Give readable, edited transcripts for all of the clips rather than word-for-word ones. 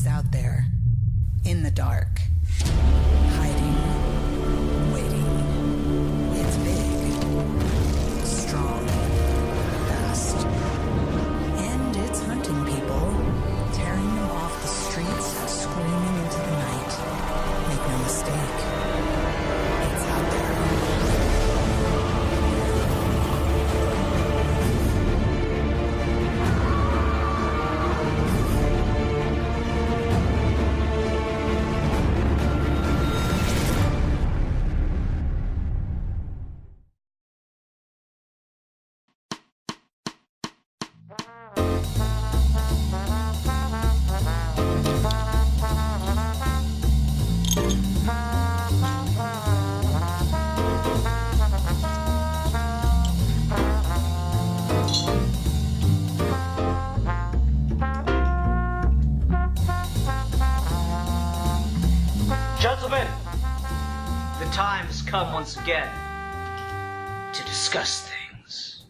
is out there, in the dark, hiding, waiting. It's big, strong, fast, and it's hunting people, tearing them off the streets, screaming into the night. Make no mistake, it's out there. Gentlemen, the time has come once again to discuss things.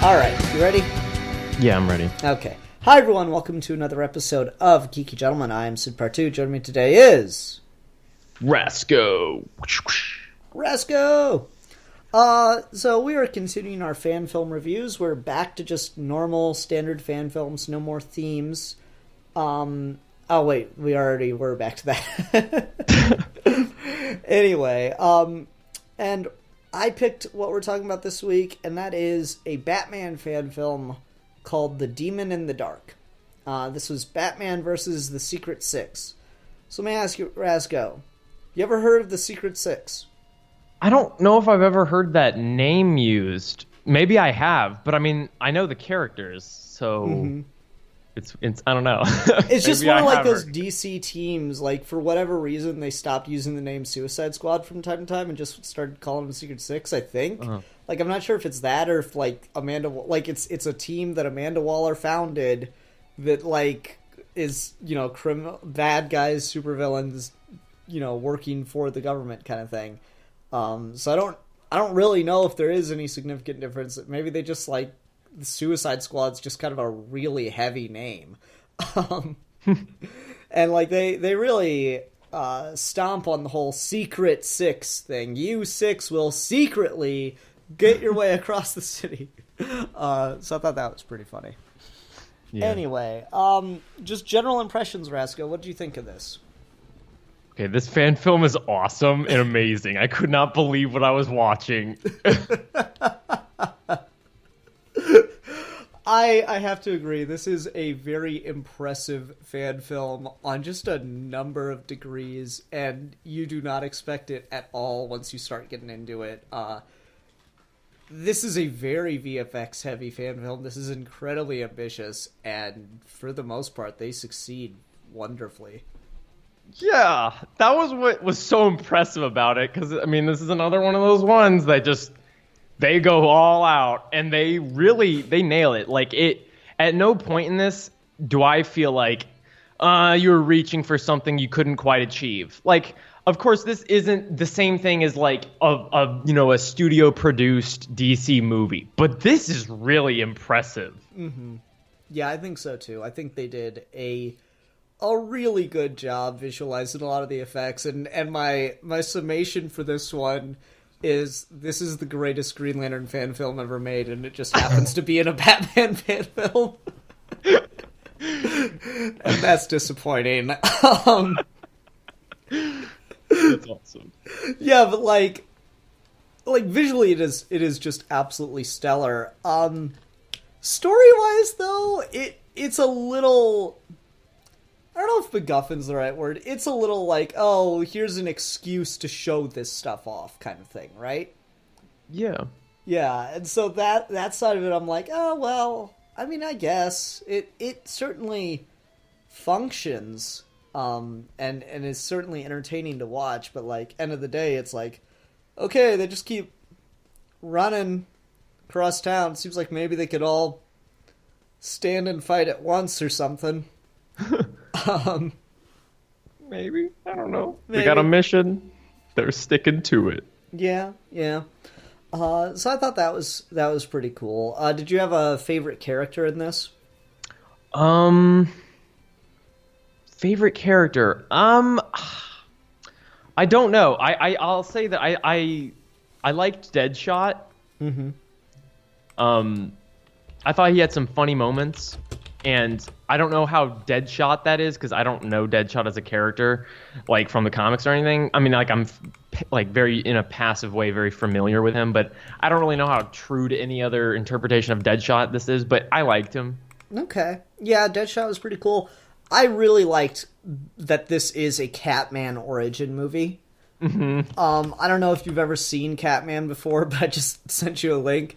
Alright, you ready? Yeah, I'm ready. Okay. Hi everyone, welcome to another episode of Geeky Gentlemen. I am Sid Part 2. Joining me today is... Rasco. Rasco! So we are continuing our fan film reviews. We're back to just normal, standard fan films, no more themes. Oh wait, we already were back to that. Anyway, and I picked what we're talking about this week, and that is a Batman fan film called The Demon in the Dark. This was Batman versus the Secret Six. So let me ask you, Rasco, you ever heard of the Secret Six? I don't know if I've ever heard that name used. Maybe I have, but I mean, I know the characters, so it's I don't know. It's just Maybe one of I like have those heard. DC teams, like for whatever reason they stopped using the name Suicide Squad from time to time and just started calling them Secret Six, I think. Like I'm not sure if it's that or if like it's a team that Amanda Waller founded that like is, you know, bad guys, supervillains, you know, working for the government kind of thing. So I don't really know if there is any significant difference. Maybe they just like the Suicide Squad's just kind of a really heavy name. And like they really stomp on the whole Secret Six thing. You six will secretly get your way across the city. So I thought that was pretty funny. Yeah. Anyway, just general impressions, Rasco. What do you think of this? Okay, this fan film is awesome and amazing. I could not believe what I was watching. I have to agree. This is a very impressive fan film on just a number of degrees, and you do not expect it at all once you start getting into it. This is a very VFX-heavy fan film. This is incredibly ambitious, and for the most part, they succeed wonderfully. Yeah, that was what was so impressive about it, because, I mean, this is another one of those ones that just... They go all out, and they nail it. Like, at no point in this do I feel like you were reaching for something you couldn't quite achieve. Like, of course, this isn't the same thing as like a studio produced DC movie, but this is really impressive. Mm-hmm. Yeah, I think so too. I think they did a really good job visualizing a lot of the effects, and my summation for this one is this is the greatest Green Lantern fan film ever made, and it just happens to be in a Batman fan film. And that's disappointing. That's awesome. Yeah, but like visually it is just absolutely stellar. Story-wise though, it's a little, I don't know if MacGuffin's the right word. It's a little like, oh, here's an excuse to show this stuff off kind of thing, right? Yeah. Yeah, and so that side of it, I'm like, oh, well, I mean, I guess. It certainly functions, and is certainly entertaining to watch, but, like, end of the day, it's like, okay, they just keep running across town. Seems like maybe they could all stand and fight at once or something. Maybe. I don't know. Maybe. They got a mission. They're sticking to it. Yeah. So I thought that was pretty cool. Did you have a favorite character in this? Favorite character. I don't know. I'll say that I liked Deadshot. Mm-hmm. I thought he had some funny moments, and I don't know how Deadshot that is because I don't know Deadshot as a character, like from the comics or anything. I mean, like I'm like very in a passive way, very familiar with him, but I don't really know how true to any other interpretation of Deadshot this is. But I liked him. Okay, yeah, Deadshot was pretty cool. I really liked that this is a Catman origin movie. Mm-hmm. I don't know if you've ever seen Catman before, but I just sent you a link,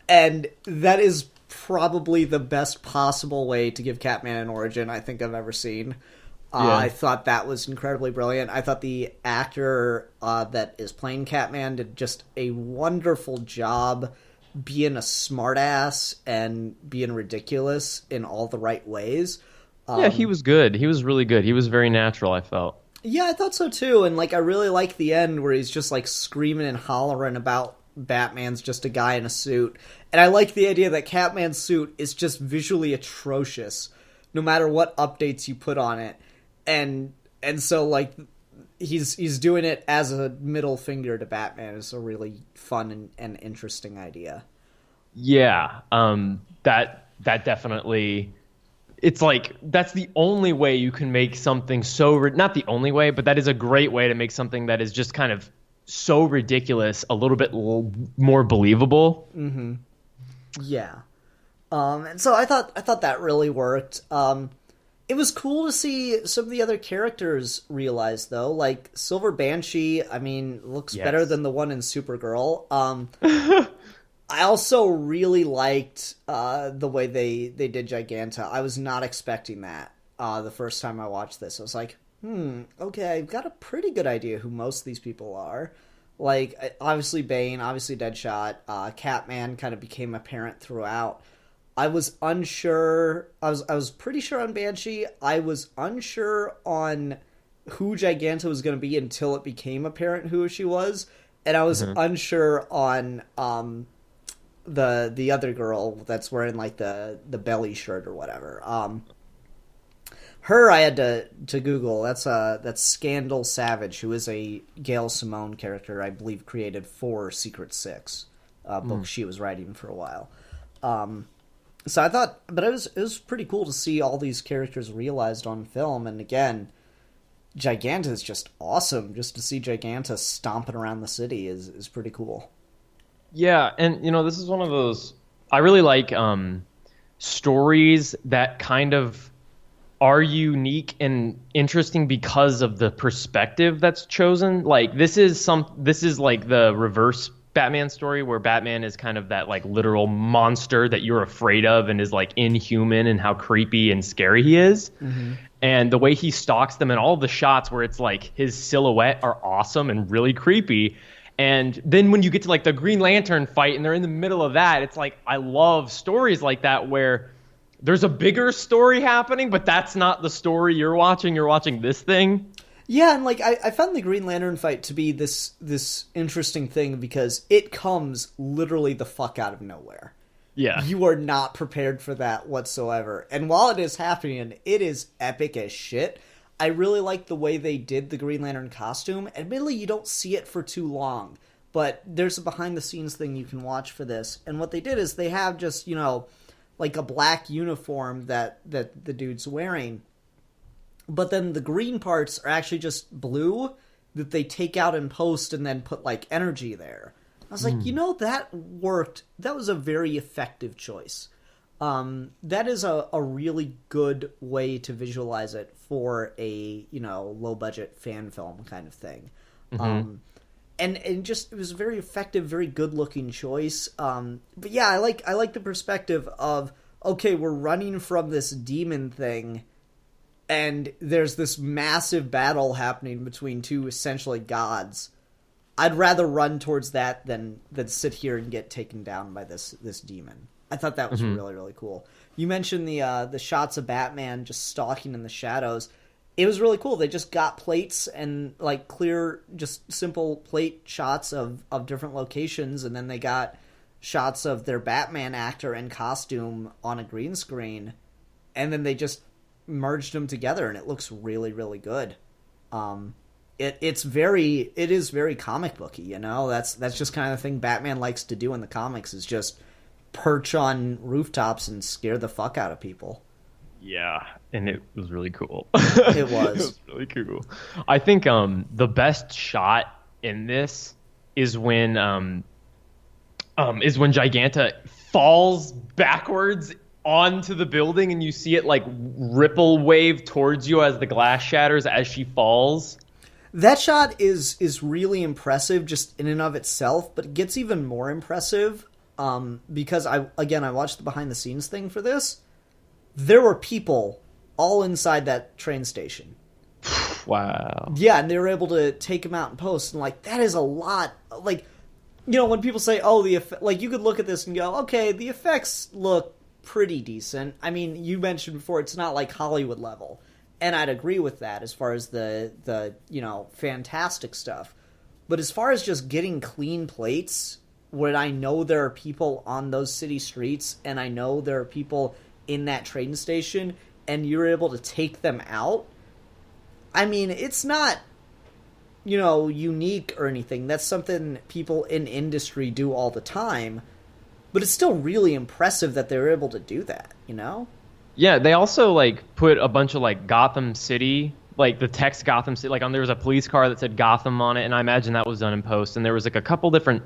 and that is probably the best possible way to give Catman an origin I think I've ever seen. Yeah. I thought that was incredibly brilliant. I thought the actor that is playing Catman did just a wonderful job being a smartass and being ridiculous in all the right ways. Yeah, he was good. He was really good. He was very natural, I felt. Yeah, I thought so too. And like, I really like the end where he's just like screaming and hollering about Batman's just a guy in a suit. And I like the idea that Catman's suit is just visually atrocious, no matter what updates you put on it. And so like, he's doing it as a middle finger to Batman. It's a really fun and interesting idea. Yeah, that definitely. It's like that's the only way you can make something so not the only way, but that is a great way to make something that is just kind of so ridiculous a little bit more believable. Mm-hmm. Yeah. And so I thought that really worked. It was cool to see some of the other characters realized though, like Silver Banshee. I mean, looks better than the one in Supergirl. I also really liked the way they did Giganta. I was not expecting that the first time I watched this. I was like, okay, I've got a pretty good idea who most of these people are. Like, obviously Bane, obviously Deadshot, Catman kind of became apparent throughout. I was unsure. I was pretty sure on Banshee. I was unsure on who Giganta was going to be until it became apparent who she was. And I was unsure on the other girl that's wearing like the belly shirt or whatever. Her I had to Google. That's Scandal Savage, who is a Gail Simone character I believe created for Secret Six, book she was writing for a while. So I thought, but it was pretty cool to see all these characters realized on film. And again, Giganta is just awesome. Just to see Giganta stomping around the city is pretty cool. Yeah, and this is one of those I really like stories that kind of are unique and interesting because of the perspective that's chosen. Like this is like the reverse Batman story where Batman is kind of that like literal monster that you're afraid of and is like inhuman and how creepy and scary he is. Mm-hmm. And the way he stalks them and all the shots where it's like his silhouette are awesome and really creepy. And then when you get to like the Green Lantern fight and they're in the middle of that, it's like I love stories like that where there's a bigger story happening, but that's not the story you're watching. You're watching this thing. Yeah, and like I found the Green Lantern fight to be this interesting thing because it comes literally the fuck out of nowhere. Yeah. You are not prepared for that whatsoever. And while it is happening, it is epic as shit. I really like the way they did the Green Lantern costume. Admittedly, you don't see it for too long, but there's a behind-the-scenes thing you can watch for this. And what they did is they have just, like a black uniform that the dude's wearing. But then the green parts are actually just blue that they take out in post and then put, like, energy there. I was like, that worked. That was a very effective choice. That is a really good way to visualize it for a, low-budget fan film kind of thing. Mm-hmm. And just, it was a very effective, very good-looking choice. But yeah, I like the perspective of, okay, we're running from this demon thing, and there's this massive battle happening between two essentially gods. I'd rather run towards that than sit here and get taken down by this demon. I thought that was really, really cool. You mentioned the shots of Batman just stalking in the shadows. It was really cool. They just got plates and like clear, just simple plate shots of different locations, and then they got shots of their Batman actor in costume on a green screen, and then they just merged them together, and it looks really, really good. It is very comic booky, you know. That's just kind of the thing Batman likes to do in the comics, is just perch on rooftops and scare the fuck out of people. Yeah, and it was really cool. It was. It was really cool. I think the best shot in this is when Giganta falls backwards onto the building, and you see it like ripple wave towards you as the glass shatters as she falls. That shot is really impressive just in and of itself, but it gets even more impressive because I watched the behind the scenes thing for this. There were people all inside that train station. Wow. Yeah, and they were able to take him out in post, and like that is a lot. Like, you know, when people say, "Oh, like you could look at this and go, okay, the effects look pretty decent." I mean, you mentioned before it's not like Hollywood level, and I'd agree with that as far as the you know, fantastic stuff. But as far as just getting clean plates, when I know there are people on those city streets, and I know there are people in that train station, and you're able to take them out, I mean, it's not, you know, unique or anything. That's something people in industry do all the time, but it's still really impressive that they're able to do that, you know? Yeah, they also like put a bunch of like Gotham City, like the text Gotham City, like there was a police car that said Gotham on it, and I imagine that was done in post, and there was like a couple different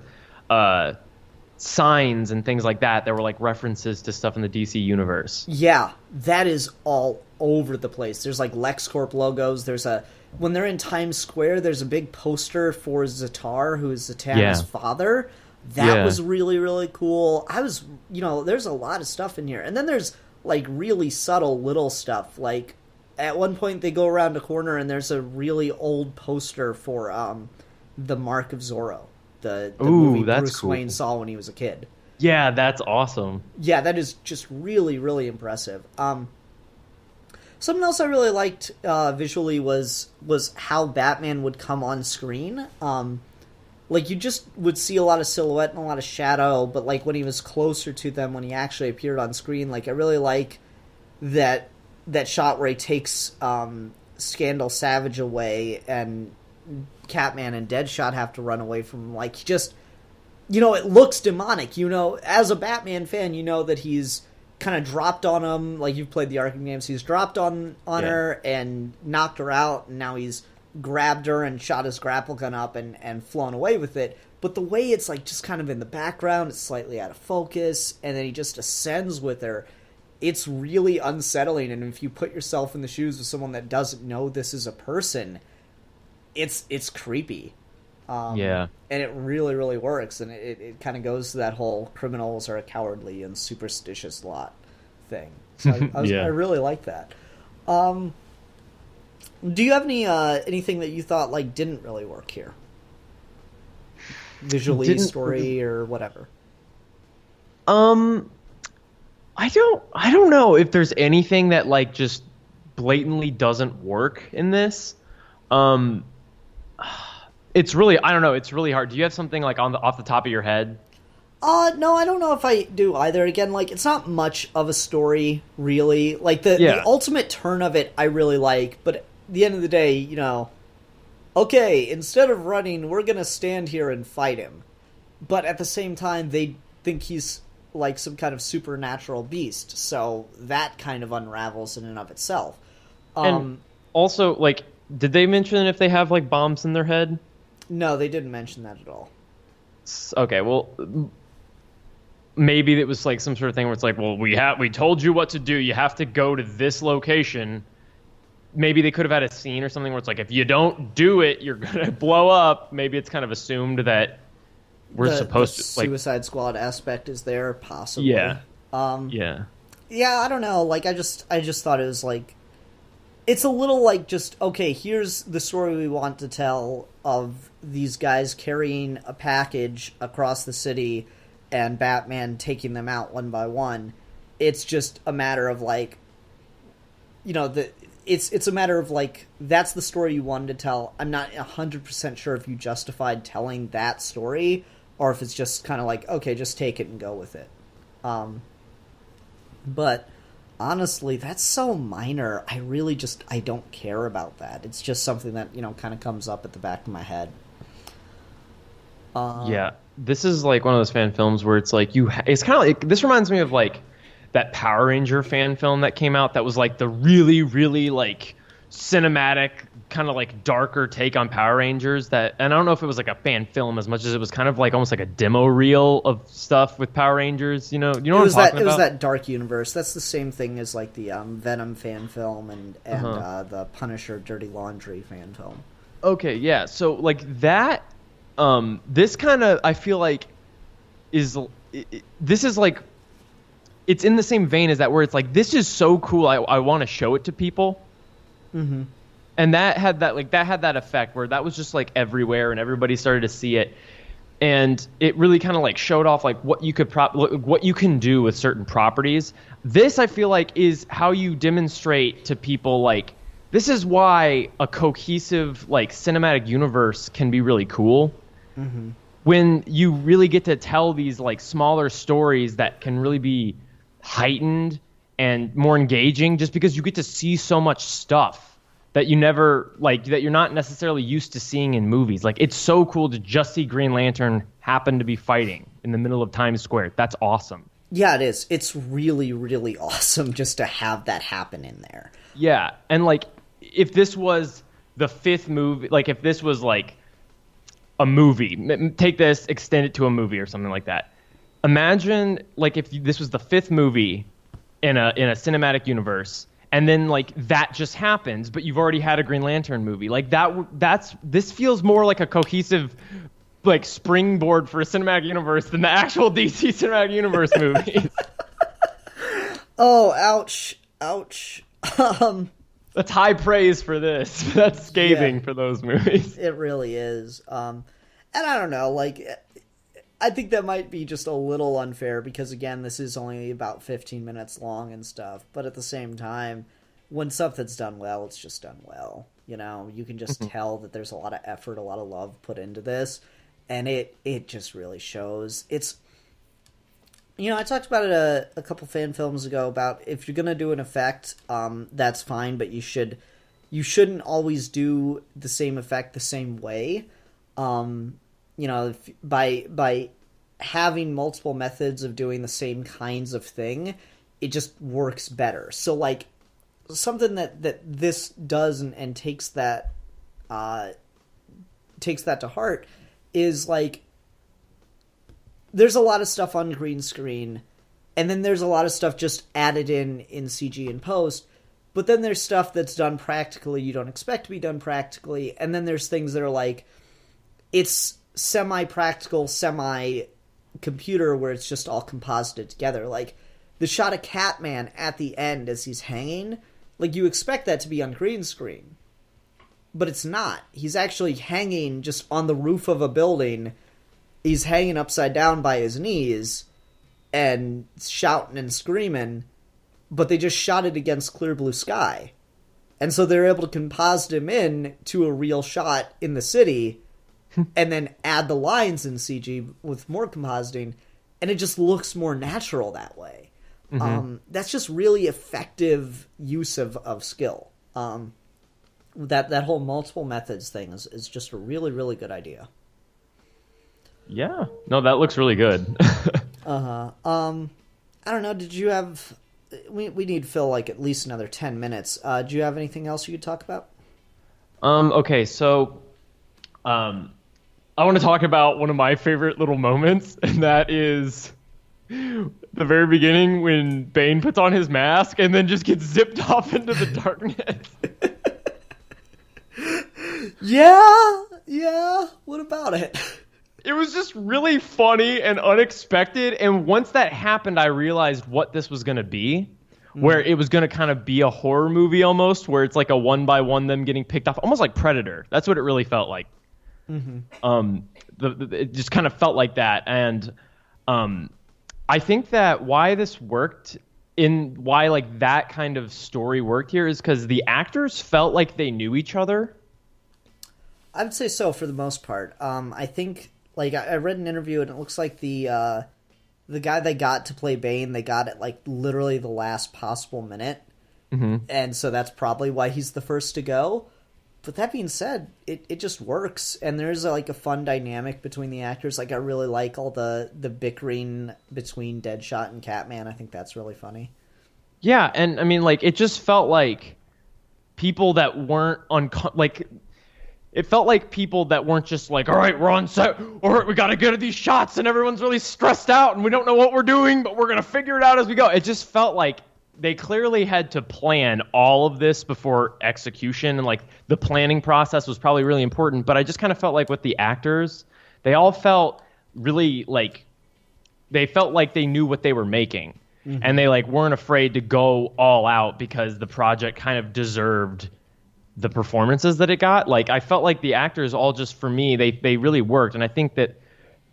signs and things like that were like references to stuff in the DC universe. Yeah, that is all over the place. There's like LexCorp logos. When they're in Times Square, there's a big poster for Zatar, who is Zatanna's father. That was really, really cool. There's a lot of stuff in here. And then there's like really subtle little stuff. Like at one point they go around a corner and there's a really old poster for the Mark of Zorro. The movie Bruce Wayne saw when he was a kid. Yeah, that's awesome. Yeah, that is just really, really impressive. Something else I really liked visually was how Batman would come on screen. Like, you just would see a lot of silhouette and a lot of shadow, but like when he was closer to them, when he actually appeared on screen, like I really like that shot where he takes Scandal Savage away and Catman and Deadshot have to run away from him. Like, he just, you know, it looks demonic. You know, as a Batman fan, you know that he's kind of dropped on him. Like, you've played the Arkham games. He's dropped on her and knocked her out, and now he's grabbed her and shot his grapple gun up and flown away with it. But the way it's, like, just kind of in the background, it's slightly out of focus, and then he just ascends with her. It's really unsettling, and if you put yourself in the shoes of someone that doesn't know this is a person, it's creepy. And it really, really works, and it kind of goes to that whole criminals are a cowardly and superstitious lot thing. So I really like that. Do you have anything that you thought like didn't really work here? Visually, story, or whatever? I don't know if there's anything that like just blatantly doesn't work in this. It's really, I don't know, it's really hard. Do you have something like off the top of your head? No, I don't know if I do either. Again, like, it's not much of a story, really. Like, the ultimate turn of it I really like, but at the end of the day, you know, okay, instead of running, we're gonna stand here and fight him. But at the same time, they think he's like some kind of supernatural beast, so that kind of unravels in and of itself. And also, like, did they mention if they have like bombs in their head? No, they didn't mention that at all. Okay, well, maybe it was like some sort of thing where it's like, well, we told you what to do. You have to go to this location. Maybe they could have had a scene or something where it's like, if you don't do it, you're gonna blow up. Maybe it's kind of assumed that we're supposed to, like, Suicide Squad aspect is there, possibly. Yeah. Yeah, I don't know. Like, I just thought it was like, It's a little like just, okay, here's the story we want to tell of these guys carrying a package across the city and Batman taking them out one by one. It's just a matter of like, you know, it's a matter of like, that's the story you wanted to tell. I'm not 100% sure if you justified telling that story or if it's just kind of like, okay, just take it and go with it. But honestly, that's so minor. I don't care about that. It's just something that, you know, kind of comes up at the back of my head. Yeah, this is like one of those fan films where it's like it's kind of like, this reminds me of like that Power Ranger fan film that came out that was like the really, really like cinematic kind of like darker take on Power Rangers and I don't know if it was like a fan film as much as it was kind of like almost like a demo reel of stuff with Power Rangers, you know what I'm talking about? It was that Dark Universe. That's the same thing as like the Venom fan film and the Punisher Dirty Laundry fan film. Okay, yeah. So like that this kind of, I feel like this is like, it's in the same vein as that, where it's like, this is so cool, I want to show it to people. Mm-hmm. And that had that effect where that was just like everywhere and everybody started to see it. And it really kind of like showed off like what you could what you can do with certain properties. This, I feel like, is how you demonstrate to people like, this is why a cohesive like cinematic universe can be really cool. Mm-hmm. When you really get to tell these like smaller stories that can really be heightened and more engaging, just because you get to see so much stuff that you never that you're not necessarily used to seeing in movies. Like, it's so cool to just see Green Lantern happen to be fighting in the middle of Times Square. That's awesome. Yeah, it is. It's really, really awesome just to have that happen in there. Yeah, and like, if this was the fifth movie, like if this was like a movie, take this, extend it to a movie or something like that. Imagine like if this was the fifth movie in a cinematic universe, and then like that just happens, but you've already had a Green Lantern movie. Like this feels more like a cohesive like springboard for a cinematic universe than the actual DC cinematic universe movies. Oh, ouch. That's high praise for this. That's scathing for those movies. It really is. And I don't know, like, I think that might be just a little unfair because, again, this is only about 15 minutes long and stuff. But at the same time, when something's done well, it's just done well. You know, you can just tell that there's a lot of effort, a lot of love put into this. And it just really shows. It's, you know, I talked about it a couple fan films ago about if you're going to do an effect, that's fine, but you shouldn't always do the same effect the same way. You know, by having multiple methods of doing the same kinds of thing, it just works better. So, like, something that this does and takes that to heart is, like, there's a lot of stuff on green screen, and then there's a lot of stuff just added in CG and post, but then there's stuff that's done practically you don't expect to be done practically, and then there's things that are like, it's semi-practical, semi-computer, where it's just all composited together. Like, the shot of Catman at the end as he's hanging, like, you expect that to be on green screen, but it's not. He's actually hanging just on the roof of a building. He's hanging upside down by his knees and shouting and screaming, but they just shot it against clear blue sky. And so they're able to composite him in to a real shot in the city and then add the lines in CG with more compositing, and it just looks more natural that way. Mm-hmm. That's just really effective use of skill. That whole multiple methods thing is just a really, really good idea. Yeah. No, that looks really good. I don't know, did you have... We need Phil like at least another 10 minutes. Do you have anything else you could talk about? Okay, so... I want to talk about one of my favorite little moments, and that is the very beginning when Bane puts on his mask and then just gets zipped off into the darkness. Yeah. What about it? It was just really funny and unexpected, and once that happened, I realized what this was going to be. where it was going to kind of be a horror movie almost, where it's like a one by one them getting picked off, almost like Predator. That's what it really felt like. It just kind of felt like that, and I think that why this worked, why like that kind of story worked here, is because the actors felt like they knew each other. I would say so for the most part. I think, like, I read an interview and it looks like the guy they got to play Bane, they got it like literally the last possible minute, and so that's probably why he's the first to go. But that being said, it just works, and there's like a fun dynamic between the actors. Like, I really like all the bickering between Deadshot and Catman. I think that's really funny. Yeah, and I mean, like, it just felt like people that weren't it felt like people that weren't just like, all right, we're on set, all right, we gotta get at these shots, and everyone's really stressed out, and we don't know what we're doing, but we're gonna figure it out as we go. It just felt like they clearly had to plan all of this before execution, and like the planning process was probably really important. But I just kind of felt like with the actors, they all felt really like they felt like they knew what they were making, and they like weren't afraid to go all out because the project kind of deserved the performances that it got. Like, I felt like the actors all just, for me, they really worked, and I think that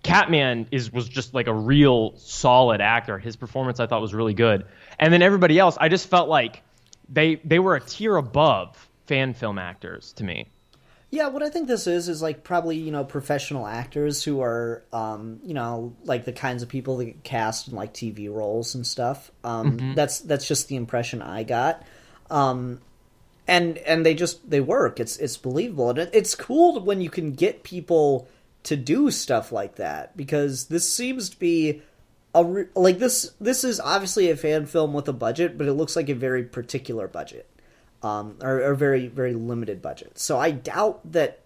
Catman was just like a real solid actor. His performance I thought was really good. And then everybody else, I just felt like they were a tier above fan film actors to me. Yeah, what I think this is like probably, you know, professional actors who are, you know, like the kinds of people that get cast in like TV roles and stuff. That's just the impression I got. And they work. It's believable. And it's cool when you can get people to do stuff like that, because this seems to be this is obviously a fan film with a budget, but it looks like a very particular budget, or very, very limited budget. So I doubt that,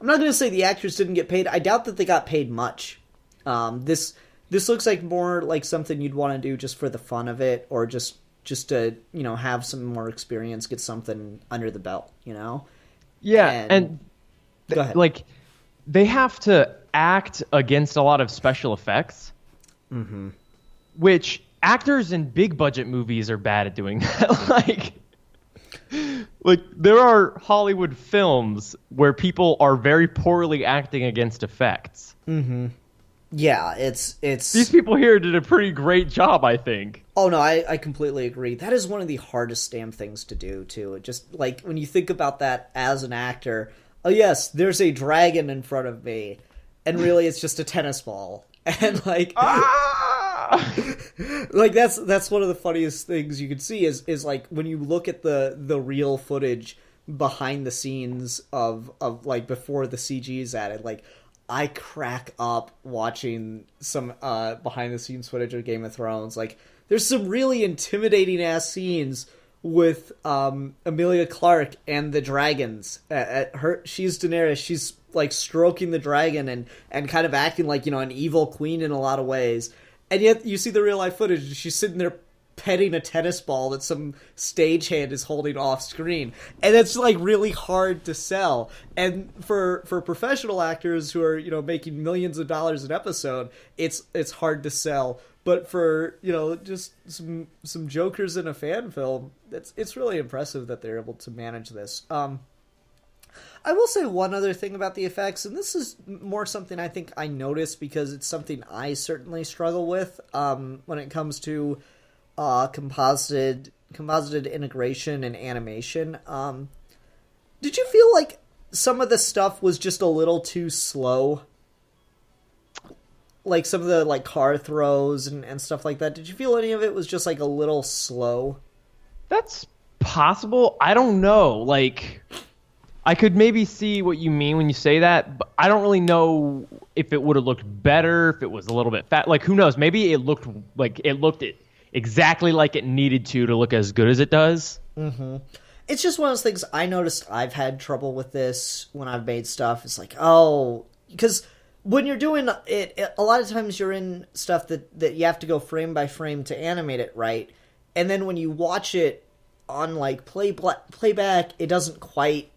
I'm not going to say the actors didn't get paid. I doubt that they got paid much. This looks like more like something you'd want to do just for the fun of it, or just to, you know, have some more experience, get something under the belt, you know? Yeah, and go ahead. Like, they have to act against a lot of special effects, which actors in big budget movies are bad at doing that. like there are Hollywood films where people are very poorly acting against effects. Yeah, it's these people here did a pretty great job, I think. Oh no, I completely agree. That is one of the hardest damn things to do too. It just, like, when you think about that as an actor, oh yes, there's a dragon in front of me, and really it's just a tennis ball. And like like that's one of the funniest things you can see is like when you look at the real footage behind the scenes of like before the CG is added. Like, I crack up watching some behind the scenes footage of Game of Thrones. Like, there's some really intimidating ass scenes with Emilia Clarke and the dragons. She's Daenerys. She's like stroking the dragon and kind of acting like, you know, an evil queen in a lot of ways. And yet you see the real life footage, and she's sitting there petting a tennis ball that some stagehand is holding off screen. And it's like really hard to sell. And for professional actors who are, you know, making millions of dollars an episode, it's hard to sell. But for, you know, just some jokers in a fan film, it's really impressive that they're able to manage this. I will say one other thing about the effects, and this is more something I think I noticed because it's something I certainly struggle with when it comes to composited integration and animation. Did you feel like some of the stuff was just a little too slow? Like some of the like car throws and stuff like that. Did you feel any of it was just like a little slow? That's possible. I don't know. Like, I could maybe see what you mean when you say that, but I don't really know if it would have looked better, if it was a little bit fat. Like, who knows? Maybe it looked exactly like it needed to look as good as it does. It's just one of those things I noticed I've had trouble with this when I've made stuff. It's like, oh, because when you're doing it, a lot of times you're in stuff that you have to go frame by frame to animate it right. And then when you watch it on like playback, it doesn't quite,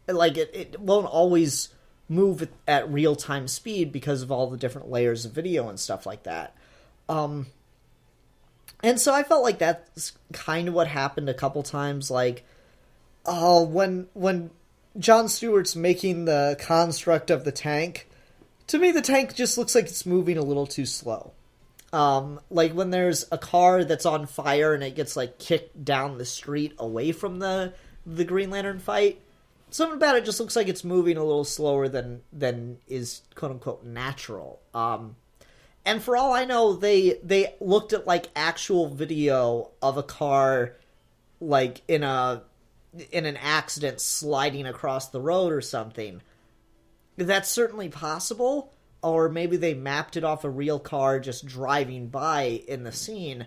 like it won't always move at real-time speed because of all the different layers of video and stuff like that. And so I felt like that's kind of what happened a couple times. Like, oh, when Jon Stewart's making the construct of the tank, to me the tank just looks like it's moving a little too slow. Like when there's a car that's on fire and it gets like kicked down the street away from the Green Lantern fight, something about it just looks like it's moving a little slower than is quote unquote natural. And for all I know, they looked at like actual video of a car like in an accident sliding across the road or something. That's certainly possible. Or maybe they mapped it off a real car just driving by in the scene.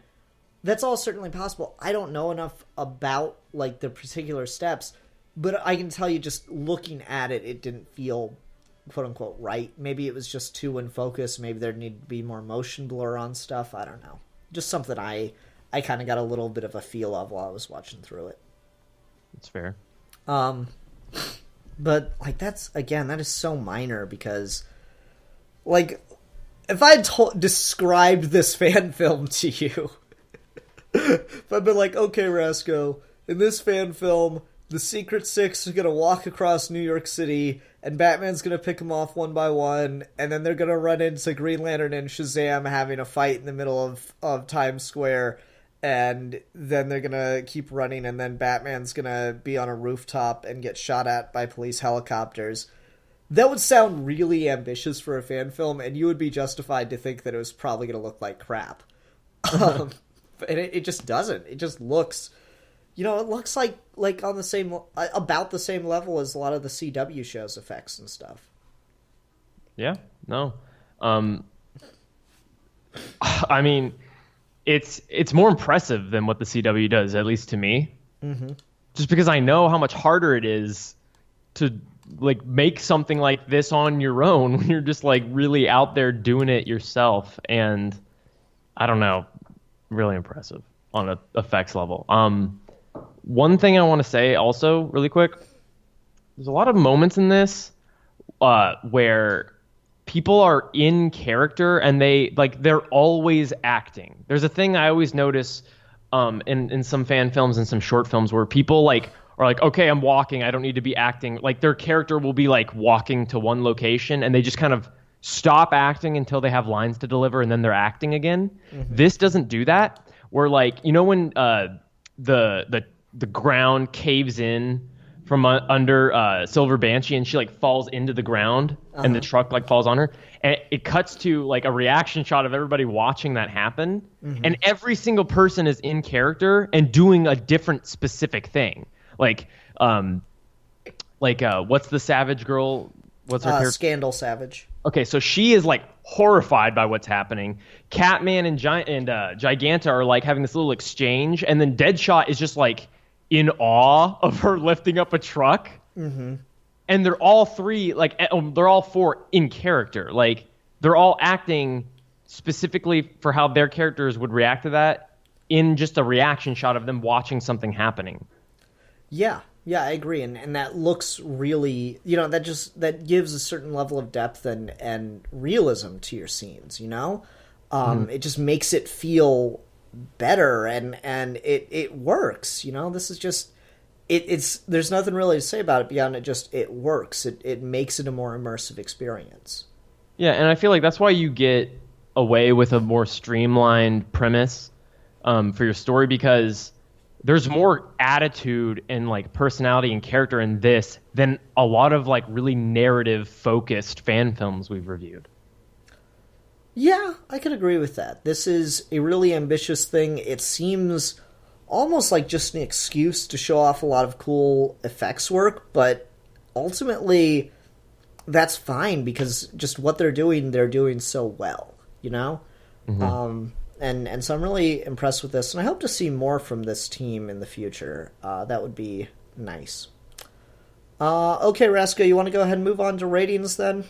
That's all certainly possible. I don't know enough about like the particular steps, but I can tell you just looking at it, it didn't feel quote unquote right. Maybe it was just too in focus. Maybe there needed to be more motion blur on stuff. I don't know. Just something I kind of got a little bit of a feel of while I was watching through it. That's fair. But like that is so minor because like if I had described this fan film to you, if I'd been like, okay, Rasco, in this fan film, the Secret Six are going to walk across New York City, and Batman's going to pick them off one by one, and then they're going to run into Green Lantern and Shazam having a fight in the middle of Times Square, and then they're going to keep running, and then Batman's going to be on a rooftop and get shot at by police helicopters. That would sound really ambitious for a fan film, and you would be justified to think that it was probably going to look like crap. And it just doesn't. It just looks... You know, it looks like on the same, about the same level as a lot of the CW shows' effects and stuff. Yeah, no. I mean, it's more impressive than what the CW does, at least to me. Mm-hmm. Just because I know how much harder it is to like make something like this on your own when you're just like really out there doing it yourself, and I don't know, really impressive on an effects level. One thing I want to say also really quick, there's a lot of moments in this where people are in character and they're always acting. There's a thing I always notice in some fan films and some short films where people are like, okay, I'm walking, I don't need to be acting. Like their character will be like walking to one location and they just kind of stop acting until they have lines to deliver and then they're acting again. Mm-hmm. This doesn't do that. Where like, you know when the ground caves in from under Silver Banshee and she like falls into the ground and the truck like falls on her, and it cuts to like a reaction shot of everybody watching that happen, and every single person is in character and doing a different specific thing. Like what's the Savage girl? What's her character? Scandal Savage. Okay, so she is like horrified by what's happening. Catman and Giganta are like having this little exchange, and then Deadshot is just like in awe of her lifting up a truck. Mm-hmm. And they're all three, like they're all four in character. Like they're all acting specifically for how their characters would react to that in just a reaction shot of them watching something happening. Yeah, I agree. And that looks really, you know, that gives a certain level of depth and realism to your scenes, you know? It just makes it feel better and it works, you know? This is just, it's there's nothing really to say about it beyond it works. It makes it a more immersive experience. Yeah, and I feel like that's why you get away with a more streamlined premise for your story, because there's more attitude and like personality and character in this than a lot of like really narrative focused fan films we've reviewed. Yeah, I can agree with that. This is a really ambitious thing. It seems almost like just an excuse to show off a lot of cool effects work, but ultimately that's fine because just what they're doing so well, you know? Mm-hmm. And so I'm really impressed with this, and I hope to see more from this team in the future. That would be nice. Okay, Rasco, you want to go ahead and move on to ratings then?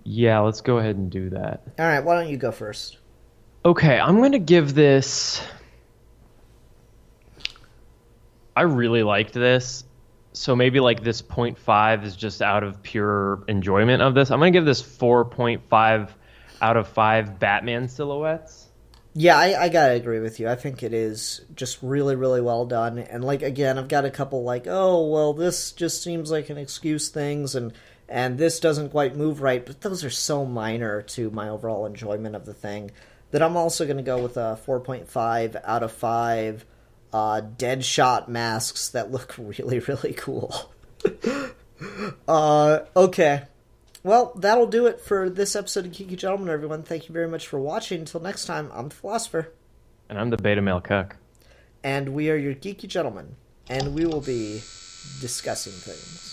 Yeah, let's go ahead and do that. All right, why don't you go first? Okay, I'm going to give this... I really liked this, so maybe like this 0.5 is just out of pure enjoyment of this. I'm going to give this 4.5 out of 5 Batman silhouettes. Yeah, I gotta agree with you. I think it is just really, really well done. And like again, I've got a couple like, oh well, this just seems like an excuse things, and this doesn't quite move right. But those are so minor to my overall enjoyment of the thing that I'm also going to go with a 4.5 out of 5. Deadshot masks that look really, really cool. Okay. Well, that'll do it for this episode of Geeky Gentleman, everyone. Thank you very much for watching. Until next time, I'm the Philosopher. And I'm the beta male cuck. And we are your Geeky Gentlemen. And we will be discussing things.